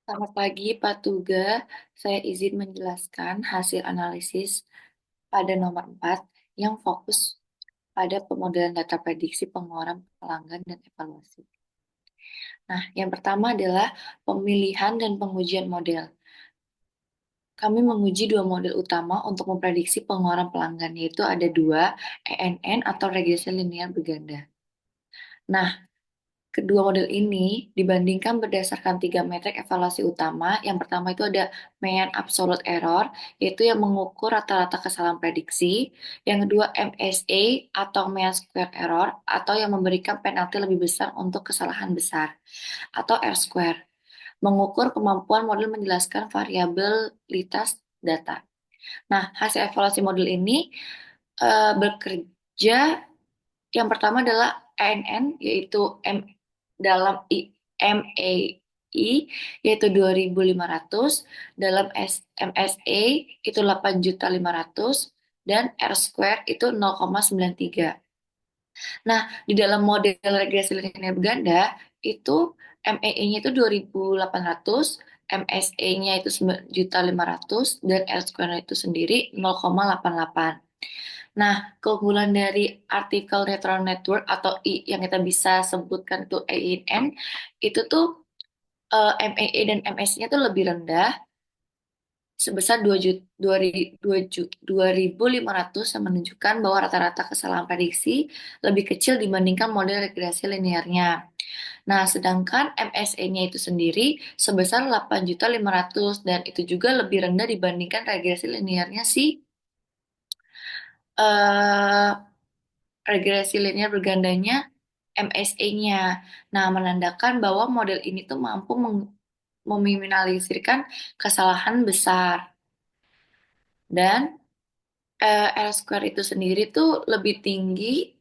Selamat pagi, Pak Tuga. Saya izin menjelaskan hasil analisis pada nomor 4 yang fokus pada pemodelan data prediksi pengeluaran pelanggan dan evaluasi. Nah, yang pertama adalah pemilihan dan pengujian model. Kami menguji dua model utama untuk memprediksi pengeluaran pelanggan, yaitu ada dua, ENN atau regresi linear berganda. Nah, kedua model ini dibandingkan berdasarkan tiga metrik evaluasi utama. Yang pertama itu ada mean absolute error, yaitu yang mengukur rata-rata kesalahan prediksi. Yang kedua MSA atau mean square error, atau yang memberikan penalti lebih besar untuk kesalahan besar, atau R square, mengukur kemampuan model menjelaskan variabilitas data. Nah, hasil evaluasi model ini bekerja yang pertama adalah ANN, yaitu dalam MAI, yaitu 2.500, dalam MSA itu 8.500, dan R square itu 0,93. Nah, di dalam model regresi linear berganda, itu MAI-nya itu 2.800, MSA-nya itu 9.500, dan R square itu sendiri 0,88. Nah, keunggulan dari artikel neural network atau yang kita bisa sebutkan itu ANN, itu tuh MAA dan MS-nya tuh lebih rendah sebesar 2.500, yang menunjukkan bahwa rata-rata kesalahan prediksi lebih kecil dibandingkan model regresi linearnya. Nah, sedangkan MSA-nya itu sendiri sebesar 8.500, dan itu juga lebih rendah dibandingkan regresi linearnya si eh regresi linear bergandanya MSA-nya. Nah, menandakan bahwa model ini tuh mampu meminimalisirkan kesalahan besar. Dan R square itu sendiri tuh lebih tinggi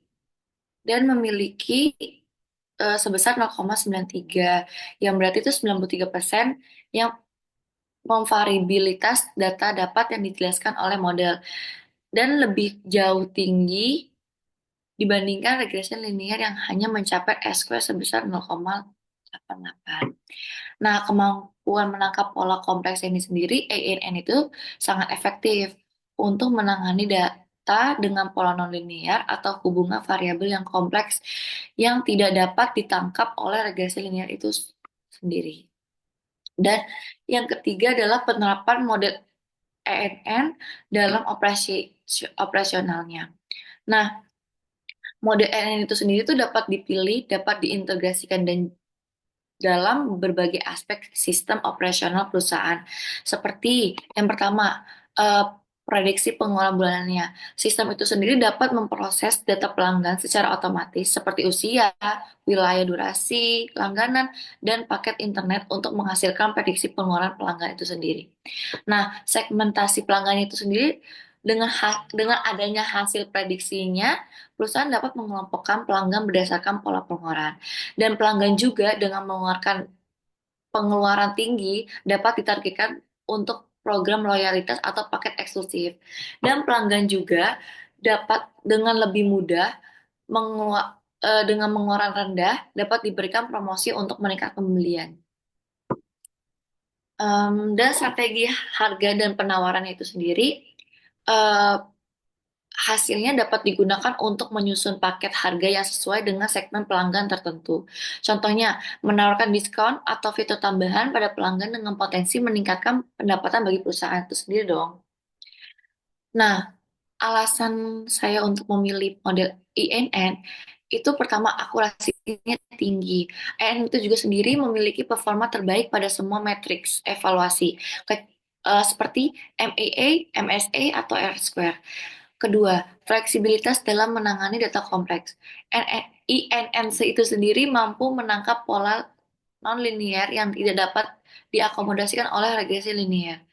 dan memiliki sebesar 0,93, yang berarti itu 93% yang memvariabilitas data dapat yang dijelaskan oleh model, dan lebih jauh tinggi dibandingkan regresi linear yang hanya mencapai S-square sebesar 0,88. Nah, kemampuan menangkap pola kompleks ini sendiri, ANN itu sangat efektif untuk menangani data dengan pola nonlinear atau hubungan variabel yang kompleks yang tidak dapat ditangkap oleh regresi linear itu sendiri. Dan yang ketiga adalah penerapan model ANN dalam operasionalnya. Nah, model ANN itu sendiri tuh dapat dipilih, dapat diintegrasikan dan dalam berbagai aspek sistem operasional perusahaan. Seperti yang pertama, eh, prediksi pengeluaran bulanannya. Sistem itu sendiri dapat memproses data pelanggan secara otomatis seperti usia, wilayah durasi, langganan, dan paket internet untuk menghasilkan prediksi pengeluaran pelanggan itu sendiri. Nah, segmentasi pelanggan itu sendiri dengan adanya hasil prediksinya, perusahaan dapat mengelompokkan pelanggan berdasarkan pola pengeluaran. Dan pelanggan juga dengan mengeluarkan pengeluaran tinggi dapat ditargetkan untuk program loyalitas atau paket eksklusif. Dan pelanggan juga dapat dengan lebih mudah dengan pengeluaran rendah dapat diberikan promosi untuk meningkatkan pembelian. Dan strategi harga dan penawaran itu sendiri, eh, hasilnya dapat digunakan untuk menyusun paket harga yang sesuai dengan segmen pelanggan tertentu. Contohnya, menawarkan diskon atau fitur tambahan pada pelanggan dengan potensi meningkatkan pendapatan bagi perusahaan itu sendiri dong. Nah, alasan saya untuk memilih model INN itu pertama akurasinya tinggi. INN itu juga sendiri memiliki performa terbaik pada semua matriks evaluasi, seperti MAA, MSA, atau R square. Kedua, fleksibilitas dalam menangani data kompleks. INNC itu sendiri mampu menangkap pola nonlinear yang tidak dapat diakomodasikan oleh regresi linear.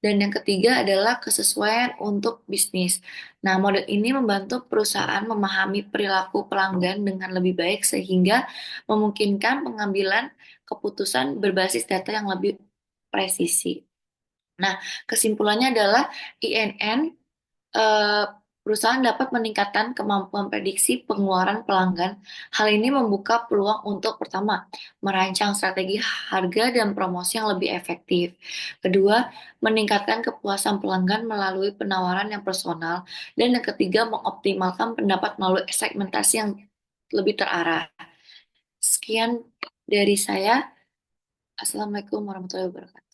Dan yang ketiga adalah kesesuaian untuk bisnis. Nah, model ini membantu perusahaan memahami perilaku pelanggan dengan lebih baik sehingga memungkinkan pengambilan keputusan berbasis data yang lebih presisi. Nah, kesimpulannya adalah INN Perusahaan dapat meningkatkan kemampuan prediksi pengeluaran pelanggan. Hal ini membuka peluang untuk pertama, merancang strategi harga dan promosi yang lebih efektif. Kedua, meningkatkan kepuasan pelanggan melalui penawaran yang personal. Dan yang ketiga, mengoptimalkan pendapat melalui segmentasi yang lebih terarah. Sekian dari saya. Assalamualaikum warahmatullahi wabarakatuh.